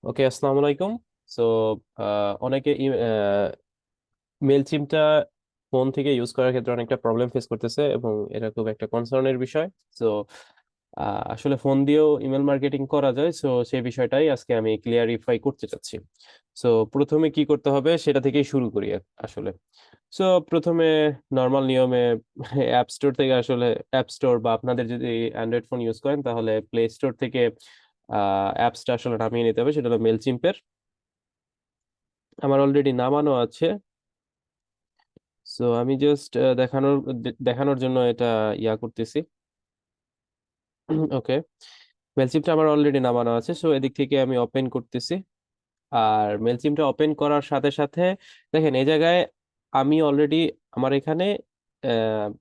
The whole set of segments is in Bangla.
ওকে, আসসালামু আলাইকুম। সো অনেকে মেলচিমটা ফোন থেকে ইউজ করার ক্ষেত্রে অনেকটা প্রবলেম ফেস করতেছে এবং এটা খুব একটা কনসার্নের বিষয়। সো আসলে ফোন দিয়েও ইমেল মার্কেটিং করা যায়, সো সেই বিষয়টাই আজকে আমি ক্লিয়ারিফাই করতে চাচ্ছি। সো প্রথমে কি করতে হবে সেটা থেকেই শুরু করি আসলে। সো প্রথমে নর্মাল নিয়মে অ্যাপ স্টোর থেকে আসলে অ্যাপ স্টোর বা আপনাদের যদি অ্যান্ড্রয়েড ফোন ইউজ করেন তাহলে প্লে স্টোর থেকে অ্যাপসটা আসলে নামিয়ে নিতে হবে, সেটা হলো মেলচিম্পের। আমার অলরেডি নামানো আছে। সো আমি জাস্ট দেখানোর জন্য এটা করতেছি। ওকে, মেলচিমটা আমার অলরেডি নামানো আছে, সো এদিক থেকে আমি ওপেন করতেছি। আর মেলচিমটা ওপেন করার সাথে সাথে দেখেন এই জায়গায় আমি অলরেডি আমার এখানে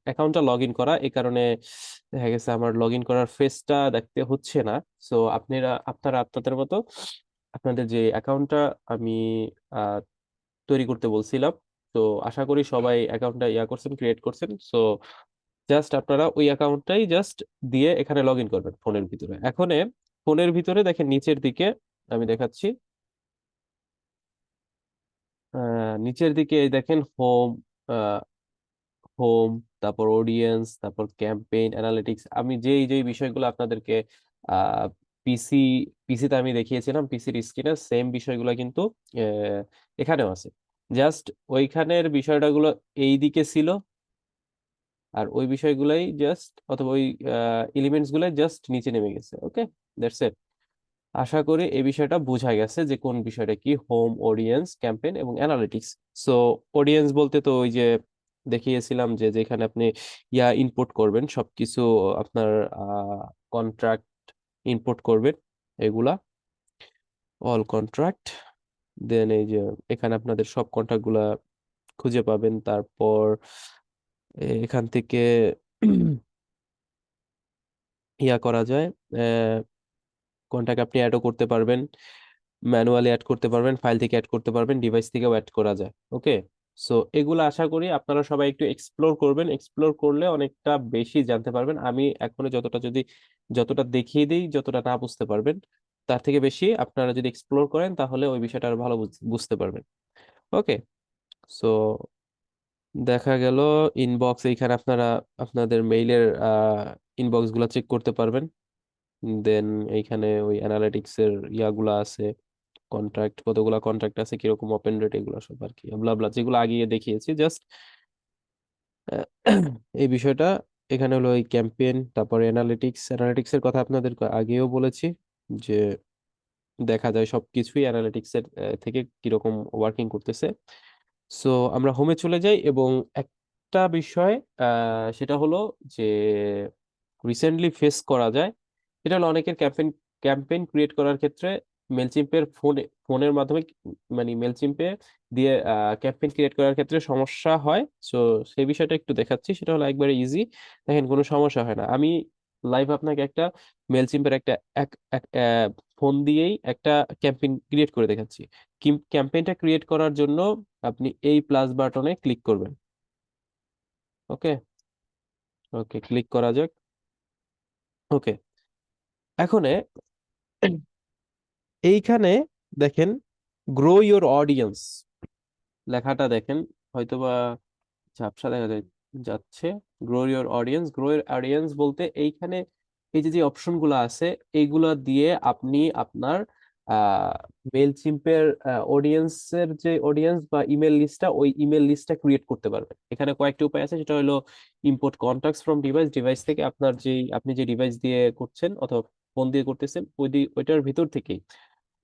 অ্যাকাউন্টটা লগ ইন করা, এই কারণে দেখা গেছে আমার লগ ইন করার ফেসটা দেখতে হচ্ছে না। সো আপনারা আপনাদের মতো আপনাদের যে অ্যাকাউন্টটা আমি আহ, তৈরি করতে বলছিলাম, তো আশা করি সবাই অ্যাকাউন্টটা করছেন, ক্রিয়েট করছেন। সো জাস্ট আপনারা ওই অ্যাকাউন্টটাই জাস্ট দিয়ে এখানে লগ ইন করবেন ফোনের ভিতরে। এখন ফোনের ভিতরে দেখেন নিচের দিকে আমি দেখাচ্ছি। নিচের দিকে এই দেখেন হোম, হোম, তারপর অডিয়েন্স, তারপর ক্যাম্পেইন অ্যানালিটিক্স। আমি যেই যেই বিষয়গুলো আপনাদেরকে আহ পিসি পিসিতে আমি দেখিয়েছিলাম, পিসির স্ক্রিনে সেম বিষয়গুলো কিন্তু আহ, এখানেও আছে। জাস্ট ওইখানের বিষয়টাগুলো এই দিকে ছিল, আর ওই বিষয়গুলাই জাস্ট অথবা ওই এলিমেন্টস গুলাই জাস্ট নিচে নেমে গেছে। ওকে, দ্যাটস ইট। আশা করি এই বিষয়টা বোঝা গেছে যে কোন বিষয়টা কি, হোম, অডিয়েন্স, ক্যাম্পেইন এবং অ্যানালিটিক্স। সো অডিয়েন্স বলতে তো ওই যে দেখিয়েছিলাম যে যেখানে আপনি ইনপুট করবেন সবকিছু, আপনার কন্ট্রাক্ট ইনপুট করবেন, এগুলা অল কন্ট্রাক্ট। দেন এই যে এখানে আপনাদের সব কন্ট্রাক্ট গুলা খুঁজে পাবেন। তারপর এখান থেকে করা যায়, কন্ট্যাক্ট আপনি অ্যাডও করতে পারবেন, ম্যানুয়ালি অ্যাড করতে পারবেন, ফাইল থেকে অ্যাড করতে পারবেন, ডিভাইস থেকেও অ্যাড করা যায়। ওকে, সো এগুলো আশা করি আপনারা সবাই একটু এক্সপ্লোর করবেন। এক্সপ্লোর করলে অনেকটা বেশি জানতে পারবেন। আমি এখনো যতটা দেখিয়ে দিই, যতটা না বুঝতে পারবেন, তার থেকে বেশি আপনারা যদি এক্সপ্লোর করেন তাহলে ওই বিষয়টা আরো ভালো বুঝতে পারবেন। ওকে, সো দেখা গেল ইনবক্স, এইখানে আপনারা আপনাদের মেইলের ইনবক্স গুলা চেক করতে পারবেন। দেন এইখানে ওই অ্যানালিটিক্স এর ইয়াগুলা আছে, কন্ট্রাক্ট কতগুলা কন্ট্রাক্ট আছে, কিরকম ওপেন রেট, এগুলো সব আর কি, ব্লা ব্লা, যেগুলো আগে দেখিয়েছি জাস্ট এই বিষয়টা। এখানে হলো ওই ক্যাম্পেইন, তারপরে অ্যানালিটিক্স এর কথা আপনাদের আগেও বলেছি যে দেখা যায় সবকিছুই অ্যানালিটিক্স এর থেকে কিরকম ওয়ার্কিং করতেছে। সো আমরা হোমে চলে যাই এবং একটা বিষয় সেটা হলো যে রিসেন্টলি ফেস করা যায়, এটা হলো অনেকের ক্যাম্পেইন ক্রিয়েট করার ক্ষেত্রে মেলচিম্পের ফোনের মাধ্যমে, মানে মেলচিম্পে দিয়ে ক্যাম্পেইন ক্রিয়েট করার ক্ষেত্রে সমস্যা হয়। সো সেই বিষয়টা একটু দেখাচ্ছি, সেটা হলো একবারে ইজি। দেখেন কোনো সমস্যা হয় না। আমি লাইভ আপনাকে একটা মেলচিম্পের একটা ফোন দিয়েই একটা ক্যাম্পেইন ক্রিয়েট করে দেখাচ্ছি। ক্যাম্পেইনটা ক্রিয়েট করার জন্য আপনি এই প্লাস বাটনে ক্লিক করবেন। ওকে, ওকে, ক্লিক করা যাক। ওকে, এখন এইখানে দেখেন গ্রো ইওর অডিয়েন্স লেখাটা দেখেন, হয়তোবা ঝাপসা দেখা যাচ্ছে। গ্রো ইওর অডিয়েন্স বলতে এইখানে এই যে যে অপশন গুলো আছে, এইগুলা দিয়ে আপনি আপনার মেল চিম্পের অডিয়েন্সের যে অডিয়েন্স বা ইমেল লিস্টটা, ওই ইমেল লিস্টটা ক্রিয়েট করতে পারবেন। এখানে কয়েকটি উপায় আছে, সেটা হলো import contacts from device, device থেকে আপনি যে ডিভাইস দিয়ে করছেন অথবা ফোন দিয়ে করতেছেন ওইটার ভিতর থেকেই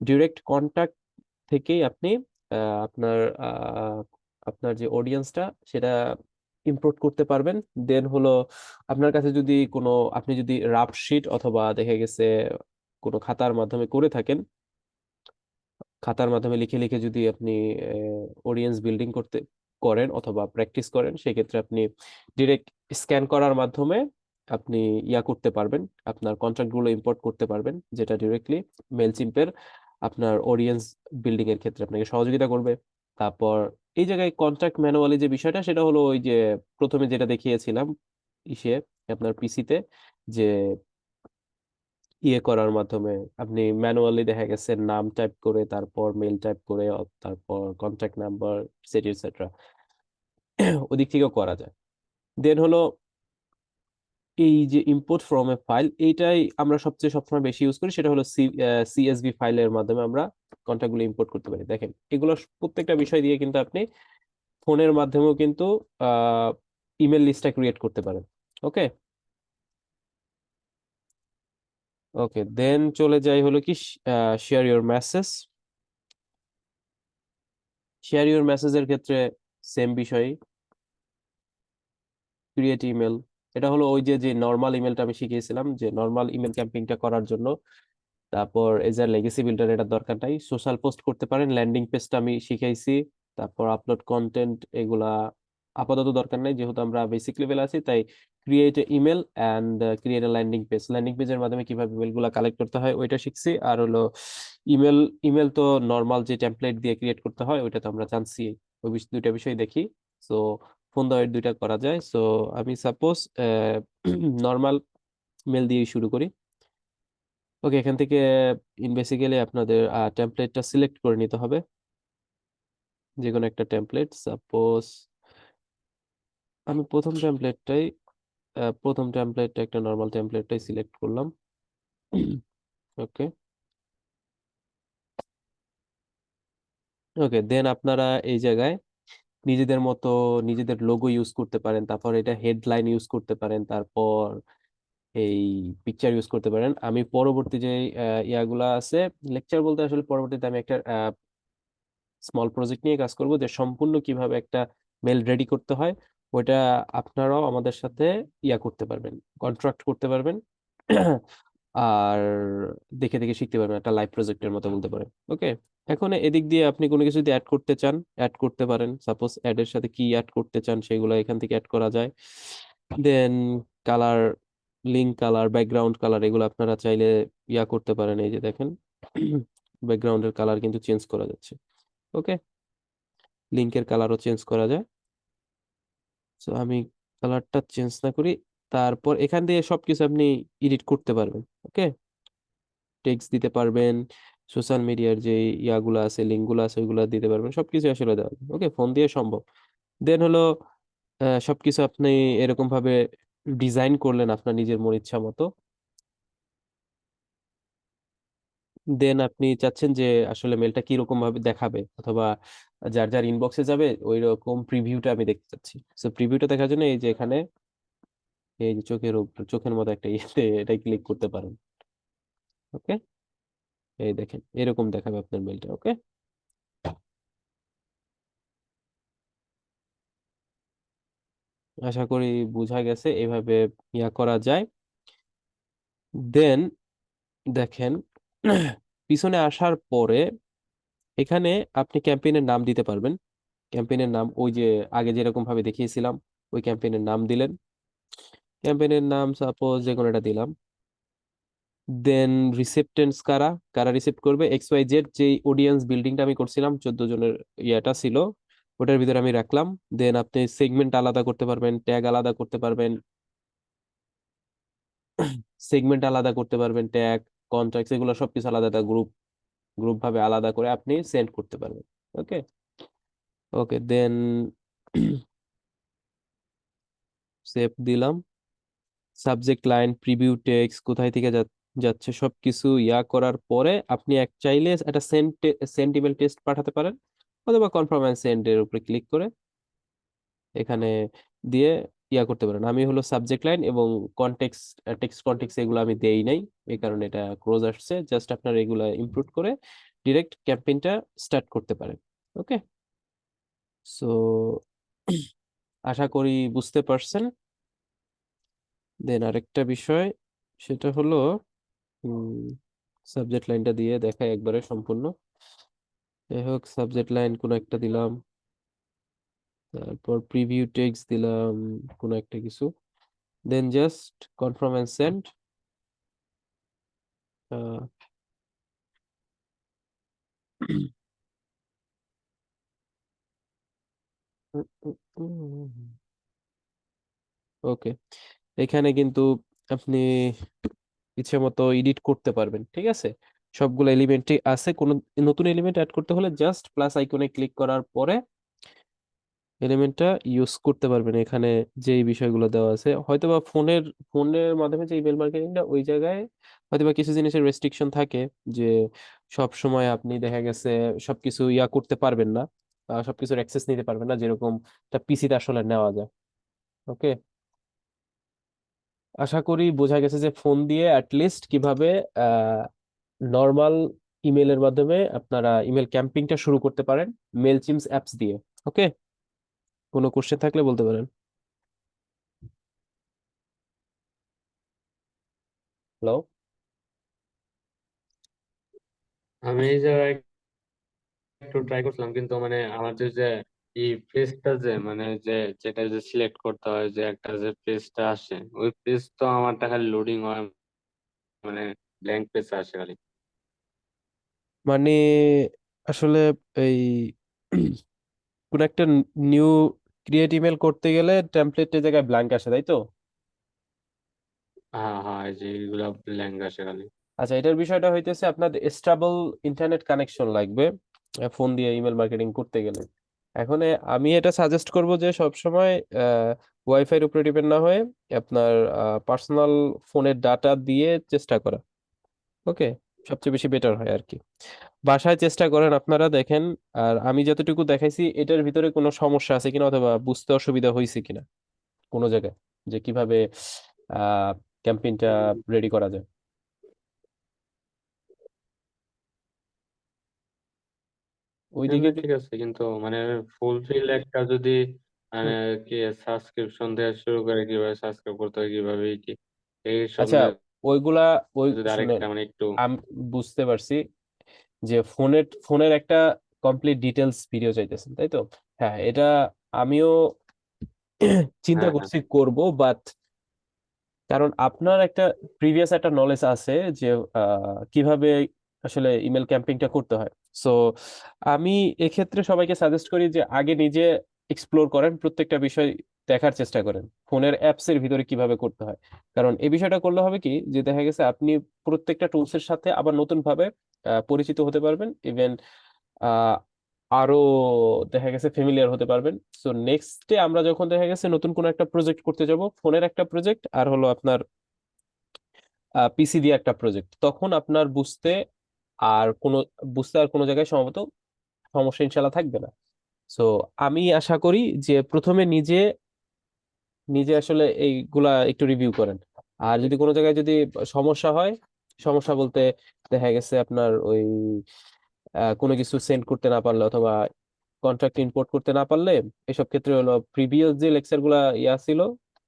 ডিরেক্ট কন্টাক্ট থেকেই আপনি আপনার আপনার যে অডিয়েন্সটা সেটা ইম্পোর্ট করতে পারবেন। দেন হলো আপনার কাছে যদি আপনি যদি রাফ শিট অথবা দেখে গেছে কোনো খাতার মাধ্যমে করে থাকেন, খাতার মাধ্যমে লিখে লিখে যদি আপনি অডিয়েন্স বিল্ডিং করেন অথবা প্র্যাকটিস করেন, সেক্ষেত্রে আপনি ডিরেক্ট স্ক্যান করার মাধ্যমে আপনি করতে পারবেন, আপনার কন্ট্রাক্ট গুলো ইম্পোর্ট করতে পারবেন, যেটা ডিরেক্টলি মেলচিম্পের আপনার অডিয়েন্স বিল্ডিং এর ক্ষেত্রে আপনাকে সহযোগিতা করবে। তারপর এই জায়গায় কন্ট্রাক্ট ম্যানুয়ালি যে বিষয়টা, সেটা হলো ওই যে প্রথমে যেটা দেখিয়েছিলাম ইসে আপনার পিসিতে, যে করার মাধ্যমে আপনি ম্যানুয়ালি দেখা গেছে নাম টাইপ করে, তারপর মেল টাইপ করে, তারপর কন্ট্যাক্ট নাম্বার সেট এটসেট্রা, ওদিক থেকেও করা যায়। দেন হলো এই যে ইম্পোর্ট ফ্রম এ ফাইল, এইটাই আমরা সবসময় বেশি ইউজ করি। সেটা হলো সিএসভি ফাইলের মাধ্যমে আমরা কন্ট্যাক্ট গুলো ইম্পোর্ট করতে পারি। দেখেন এগুলো প্রত্যেকটা বিষয় দিয়ে কিন্তু আপনি ফোনের মাধ্যমেও কিন্তু ইমেল লিস্টটা ক্রিয়েট করতে পারেন। ওকে, ওকে, দেন চলে যাই হলো কি share your message. Share your মেসেজের ক্ষেত্রে সেম বিষয়, ক্রিয়েট ইমেল। এটা হলো ওই যে যে নর্মাল ইমেলটা আমি শিখিয়েছিলাম, যে নর্মাল ইমেল ক্যাম্পেইনটা করার জন্য। তারপর এজ আর লেগেসি বিল্ডার এটা দরকার নাই, সোশ্যাল পোস্ট করতে পারেন, ল্যান্ডিং পেজটা আমি শিখাইছি। তারপর আপলোড কন্টেন্ট, এগুলা আপাতত দরকার নাই যেহেতু আমরা বেসিক লেভেল আছি। তাই create email and create a landing page, landing পেজের মাধ্যমে কিভাবে ইমেল গুলা কালেক্ট করতে হয় ওইটা শিখছি। আর হলো ইমেল, ইমেল তো নর্মাল যে টেমপ্লেট দিয়ে ক্রিয়েট করতে হয় ওইটা তো আমরা জানছি। ওই দুইটা বিষয় দেখি। সো ফোন দেওয়ার দুইটা করা যায়। সো আমি সাপোজ নর্মাল মেল দিয়ে শুরু করি। ওকে, এখান থেকে বেসিক্যালি আপনাদের টেমপ্লেটটা সিলেক্ট করে নিতে হবে, যে কোনো একটা টেমপ্লেট। সাপোজ আমি প্রথম টেমপ্লেটটা একটা নর্মাল টেমপ্লেটটাই সিলেক্ট করলাম। ওকে, ওকে, দেন আপনারা এই জায়গায় নিজেদের মতো নিজেদের লোগো ইউজ করতে পারেন, তারপর এটা হেডলাইন ইউজ করতে পারেন, তারপর এই পিকচার ইউজ করতে পারেন। আমি পরবর্তী যে ইয়াগুলা আছে, লেকচার বলতে আসলে পরবর্তীতে আমি একটা স্মল প্রজেক্ট নিয়ে কাজ করব, যে সম্পূর্ণ কিভাবে একটা মেল রেডি করতে হয় ওইটা আপনারাও আমাদের সাথে ইয়া করতে পারবেন, কন্ট্রাক্ট করতে পারবেন। আর দেখে দেখে শিখতে পারবেন, একটা লাইভ প্রজেক্টের মতো বলতে পারেন। ওকে, এখন এদিক দিয়ে আপনি কোনো কিছু যদি অ্যাড করতে চান অ্যাড করতে পারেন। সাপোজ অ্যাড এর সাথে কি অ্যাড করতে চান সেগুলো এখান থেকে অ্যাড করা যায়। Then colour, link colour, background colour, এগুলো আপনারা চাইলে ইয়া করতে পারেন। এই যে দেখেন ব্যাকগ্রাউন্ডের কালার কিন্তু চেঞ্জ করা যাচ্ছে। ওকে, লিঙ্কের কালারও চেঞ্জ করা যায়। তো আমি কালারটা চেঞ্জ না করি, তারপর এখান দিয়ে সবকিছু আপনি এডিট করতে পারবেন। ওকে, টেক্সট দিতে পারবেন, সোশ্যাল মিডিয়ার যে ইয়াগুলো আছে, লিঙ্কগুলো আছে, ওইগুলো দিতে পারবেন, সবকিছু আসলে দেওয়া যায়। ওকে, ফোন দিয়ে সম্ভব। দেন হলো সবকিছু আপনি এরকম ভাবে ডিজাইন করলেন আপনার নিজের মন ইচ্ছা মতো। দেন আপনি চাচ্ছেন যে আসলে মেলটা কিরকম ভাবে দেখাবে, অথবা যার যার ইনবক্সে যাবে ওই রকম প্রিভিউটা আমি দেখতে চাচ্ছি। সো প্রিভিউটা দেখার জন্য এই যে এখানে এই যে চোখের উপর, চোখের মতো একটা ইয়েতে এটা ক্লিক করতে পারেন। ওকে, এই দেখেন এরকম দেখাবে আপনার মেলটা। ওকে, আশা করি বোঝা গেছে এভাবে ইয়া করা যায়। দেন দেখেন পিছনে আসার পরে এখানে আপনি ক্যাম্পেইনের নাম দিতে পারবেন। ক্যাম্পেইনের নাম ওই যে আগে যেরকম ভাবে দেখিয়েছিলাম ওই ক্যাম্পেইনের নাম দিলেন। ক্যাম্পেইনের নাম সাপোজ যে কোনো একটা দিলাম। দেন রিসেপ্টেন্স কারা কারা রিসেপ্ট করবে, এক্স ওয়াই জেড, যে অডিয়েন্স বিল্ডিংটা আমি করছিলাম 14 জনের ইয়াটা ছিল, ওটার ভিতরে আমি রাখলাম। দেন আপনি সেগমেন্ট আলাদা করতে পারবেন, ট্যাগ আলাদা করতে পারবেন, ট্যাগ, কন্ট্যাক্ট, এগুলো সবকিছু আলাদা, একটা গ্রুপ গ্রুপ ভাবে আলাদা করে আপনি সেন্ড করতে পারবেন। ওকে, ওকে, দেন সেভ দিলাম। সাবজেক্ট লাইন, প্রিভিউ টেক্সট, কোথায় থেকে যাচ্ছে সবকিছু ইয়া করার পরে আপনি এক চাইলে একটা সেন্ড ইমেল টেস্ট পাঠাতে পারেন, অথবা কনফার্ম এন্ড সেন্ড এর উপরে ক্লিক করে এখানে দিয়ে ইয়া করতে পারেন। আমি হলো সাবজেক্ট লাইন এবং কনটেক্সট, টেক্সট কনটেক্সট এগুলো আমি দেই নাই, এই কারণে এটা ক্লোজ আসছে। জাস্ট আপনার এগুলা ইমপ্রুভ করে ডিরেক্ট ক্যাম্পেইনটা স্টার্ট করতে পারেন। ওকে, সো আশা করি বুঝতে পারছেন। দেন আরেকটা বিষয়, সেটা হলো সাবজেক্ট লাইনটা দিয়ে দেখায় একবারে সম্পূর্ণ। যাই হোক, সাবজেক্ট লাইন কোনো একটা দিলাম, তারপর প্রিভিউ টেক্সট দিলাম কোনো একটা কিছু, দেন জাস্ট কনফার্ম এন্ড সেন্ড। ওকে, এখানে কিন্তু আপনি ইচ্ছে মতো এডিট করতে পারবেন, ঠিক আছে? সবগুলো এলিমেন্টই আছে, কোনো নতুন এলিমেন্ট অ্যাড করতে হলে জাস্ট প্লাস আইকনে ক্লিক করার পরে এলিমেন্টটা ইউজ করতে পারবেন। এখানে যে এই বিষয়গুলো দেওয়া আছে, হয়তোবা ফোনের মাধ্যমে যে ইমেল মার্কেটিংটা, ওই জায়গায় হয়তোবা কিছু জিনিসের রেস্ট্রিকশন থাকে, যে সব সময় আপনি দেখা গেছে সবকিছু ইয়া করতে পারবেন না, সবকিছুর অ্যাক্সেস নিতে পারবেন না, যেরকম একটা পিসিতে আসলে নেওয়া যায়। ওকে, আশা করি বোঝা গেছে যে ফোন দিয়ে অ্যাটলিস্ট কিভাবে নর্মাল ইমেলের মাধ্যমে আপনারা ইমেল ক্যাম্পিংটা শুরু করতে পারেন মেল চিমস অ্যাপস দিয়ে। ওকে, কোনো কোশ্চেন থাকলে বলতে পারেন। হ্যালো। আমি এই জায়গায় একটু ট্রাই করছিলাম, কিন্তু মানে আমার যে এই পেজটা যে মানে যে যেটা যে সিলেক্ট করতে হয়, যে একটা যে পেজটা আসে, ওই পেজ তো আমারটা খালি লোডিং হয়, মানে ব্ল্যাঙ্ক পেজ আসে খালি। মানে আসলে এই কোন একটা নিউ ক্রিয়েট ইমেল করতে গেলে টেমপ্লেটের জায়গায় ব্ল্যাঙ্ক আসে, তাই তো? হ্যাঁ হ্যাঁ, এই যে এগুলা ব্ল্যাঙ্ক আসে খালি। আচ্ছা, এটার বিষয়টা হইতেছে আপনার স্টেবল ইন্টারনেট কানেকশন লাগবে ফোন দিয়ে ইমেল মার্কেটিং করতে গেলে। এখন আমি এটা সাজেস্ট করব যে সব সময় ওয়াইফাইয়ের উপরে ডিপেন্ড না হয়ে আপনার পার্সোনাল ফোনের ডাটা দিয়ে চেষ্টা করা। ওকে, সবচেয়ে বেশি বেটার হয় আর কি। বাসায় চেষ্টা করেন আপনারা, দেখেন। আর আমি যতটুকু দেখাইছি এটার ভিতরে কোনো সমস্যা আছে কিনা অথবা বুঝতে অসুবিধা হয়েছে কিনা কোনো জায়গায়, যে কিভাবে আহ ক্যাম্পেইনটা রেডি করা যায় ওইদিকে। এমনি ঠিক আছে, কিন্তু মানে ফুলফিল একটা যদি মানে কি সাবস্ক্রিপশন দেওয়া শুরু করে, কিভাবে সাবস্ক্রাইব করতে হয়, কিভাবে কি এইসব আচ্ছা, নিয়ে ওইগুলা ওই যদি শুনেন, আরেকটা মানে একটু। আমি বুঝতে পারছি যে ফোনের একটা কমপ্লিট ডিটেলস ভিডিও চাইতেছেন, তাই তো? হ্যাঁ, এটা আমিও চিন্তা হ্যাঁ হ্যাঁ। করছি করব, বাট কারণ আপনার একটা প্রিভিয়াস একটা নলেজ আছে যে কিভাবে আসলে ইমেল ক্যাম্পিংটা করতে হয়। সো আমি এক্ষেত্রে সবাইকে সাজেস্ট করি যে আগে নিজে এক্সপ্লোর করেন, প্রত্যেকটা বিষয় দেখার চেষ্টা করেন ফোনের অ্যাপস এর ভিতরে কিভাবে করতে হয়। কারণ এই বিষয়টা করলে হবে কি, যে দেখা গেছে আপনি প্রত্যেকটা টুলস এর সাথে আবার নতুন ভাবে পরিচিত হতে পারবেন, ইভেন আহ আরো দেখা গেছে ফ্যামিলিয়ার হতে পারবেন। সো নেক্সটে আমরা যখন দেখা গেছে নতুন কোনো একটা প্রজেক্ট করতে যাব, ফোনের একটা প্রজেক্ট আর হলো আপনার পিসি দিয়ে একটা প্রজেক্ট, তখন আপনার বুঝতে আর কোনো জায়গায় সম্ভবত সমস্যা ইনশাল্লাহ থাকবে না। সো আমি আশা করি যে প্রথমে নিজে নিজে আসলে এইগুলা একটু রিভিউ করেন। আর যদি কোনো জায়গায় যদি সমস্যা হয়, সমস্যা বলতে দেখা গেছে আপনার ওই কোনো কিছু সেন্ড করতে না পারলে অথবা কন্ট্রাক্ট ইম্পোর্ট করতে না পারলে, এসব ক্ষেত্রে হলো প্রিভিয়াস যে লেকচার গুলা ইয়া ছিল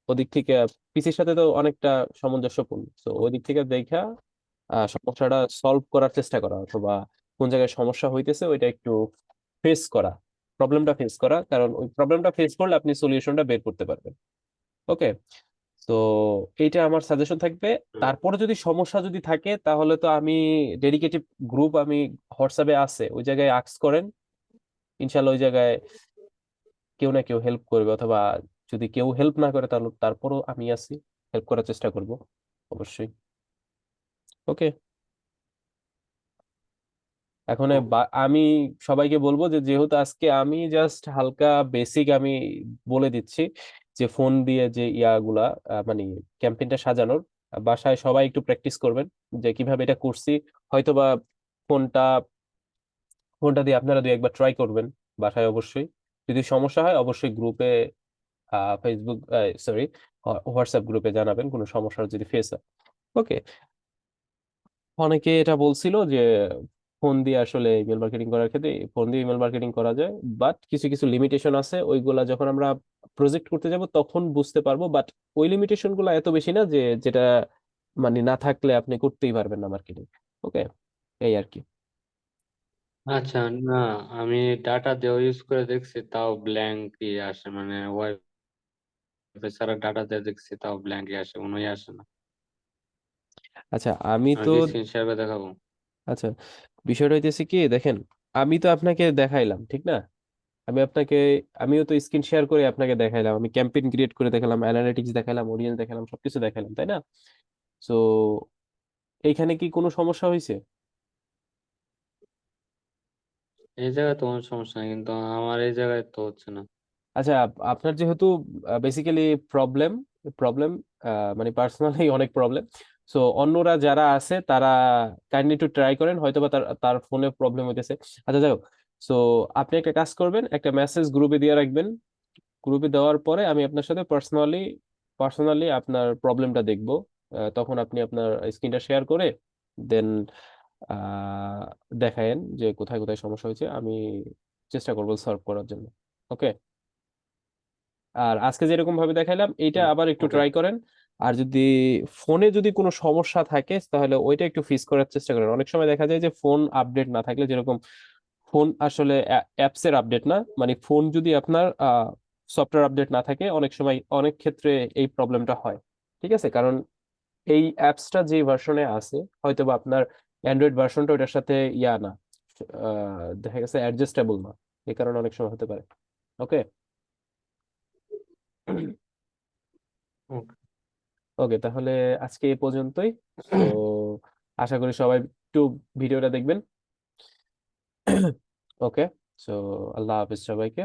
ওদিক থেকে পিসির সাথে তো অনেকটা সামঞ্জস্যপূর্ণ, তো ওই দিক থেকে দেখা সমস্যাটা সলভ করার চেষ্টা করা, অথবা কোন জায়গায় সমস্যা হইতেছে ওইটা একটু ফেস করা, প্রবলেমটা ফেস করা, কারণ ওই প্রবলেমটা ফেস করলে আপনি সলিউশনটা বের করতে পারবেন। ওকে, তো এইটা আমার সাজেশন থাকবে। হুম। তারপরে যদি সমস্যা যদি থাকে তাহলে তো আমি ডেডিকেটেড গ্রুপ আমি হোয়াটসঅ্যাপে আছে, ওই জায়গায় আক্স করেন, ইনশাল্লাহ ওই জায়গায় কেউ না কেউ হেল্প করবে, অথবা যদি কেউ হেল্প না করে তাহলে তারপরও আমি আছি, হেল্প করার চেষ্টা করব অবশ্যই। ওকে, এখন ও, আমি সবাইকে বলবো যে যেহেতু আজকে আমি জাস্ট হালকা বেসিক আমি বলে দিচ্ছি, যে ফোন দিয়ে যে ইয়াগুলা মানে ক্যাম্পেইনটা সাজানোর, বাসায় সবাই একটু প্র্যাকটিস করবেন যে কিভাবে এটা করছি। হয়তোবা ফোনটা ফোনটা দিয়ে আপনারা দুই একবার ট্রাই করবেন বাসায় অবশ্যই। যদি সমস্যা হয় অবশ্যই গ্রুপে, ফেসবুক, সরি, হোয়াটসঅ্যাপ গ্রুপে জানাবেন কোনো সমস্যা যদি ফেস হয়। ওকে, অনেকে এটা বলছিল যে ফোন দিয়ে আসলে ইমেল মার্কেটিং করার ক্ষেত্রে ফোন দিয়ে ইমেল মার্কেটিং করা যায়, বাট কিছু কিছু লিমিটেশন আছে, ওইগুলা যখন আমরা প্রজেক্ট করতে যাব তখন বুঝতে পারবো। বাট ওই লিমিটেশন গুলো এত বেশি না যে যেটা মানে না থাকলে আপনি করতেই পারবেন না মার্কেটিং। ওকে, এই আর কি। আচ্ছা। না, আমি ডাটা দিয়ে ইউজ করে দেখছি, তাও ব্ল্যাঙ্কই আসে, মানে ওয়াইফাই ছাড়া ডাটা দিয়ে দেখছি, তাও ব্ল্যাঙ্কই আসে, কোনোই আসে না। আচ্ছা, আমি আমি তো কি স্ক্রিন শেয়ার করে দেখাবো? আচ্ছা, বিষয়টা হইতেছে কি, দেখেন, আমি তো আপনাকে দেখাইলাম ঠিক না, আমি আপনাকে আমিও তো স্ক্রিন শেয়ার করে আপনাকে দেখাইলাম, আমি ক্যাম্পেইন ক্রিয়েট করে দেখালাম, অ্যানালিটিক্স দেখালাম, অডিয়েন্স দেখালাম, সবকিছু দেখালাম, তাই না? সো এইখানে কি কোনো সমস্যা হয়েছে? এই জায়গায় তো কোনো সমস্যা নেই, কিন্তু আমার এই জায়গায় তো হচ্ছে না। আচ্ছা, আপনার যেহেতু বেসিক্যালি প্রবলেম প্রবলেম মানে পার্সোনালি অনেক প্রবলেম, সো অন্যরা যারা আছে তারা কাইন্ডলি একটু ট্রাই করেন, হয়তোবা তার তার ফোনে প্রবলেম হইতেছে। আচ্ছা যাই হোক, সো আপনি একটা কাজ করবেন, একটা মেসেজ গ্রুপে দিয়ে রাখবেন। গ্রুপে দেওয়ার পরে আমি আপনার সাথে পার্সোনালি আপনার প্রবলেমটা দেখবো। তখন আপনি আপনার স্ক্রিনটা শেয়ার করে দেন দেখায়েন যে কোথায় কোথায় সমস্যা হয়েছে, আমি চেষ্টা করবো সলভ করার জন্য। ওকে? আর আজকে যেরকম ভাবে দেখাইলাম এইটা আবার একটু ওকে। ট্রাই করেন। আর যদি ফোনে যদি কোনো সমস্যা থাকে তাহলে ওইটা একটু ফিক্স করার চেষ্টা করেন। অনেক সময় দেখা যায় যে ফোন আপডেট না থাকলে, যেরকম ফোন আসলে অ্যাপস এর আপডেট না, মানে ফোন যদি আপনার সফটওয়্যার আপডেট না থাকে, অনেক সময় অনেক ক্ষেত্রে এই প্রবলেমটা হয়। ঠিক আছে? কারণ এই অ্যাপসটা যে ভার্সনে আছে, হয়তো বা আপনার অ্যান্ড্রয়েড ভার্সনটা ওটার সাথে ইয়া না, দেখা গেছে অ্যাডজাস্টেবল না, এই কারণে অনেক সময় হতে পারে। ওকে? ওকে। ওকে, তাহলে আজকে এই পর্যন্তই। সো আশা করি সবাই একটু ভিডিওটা দেখবেন। ওকে, সো আল্লাহ হাফিজ সবাইকে।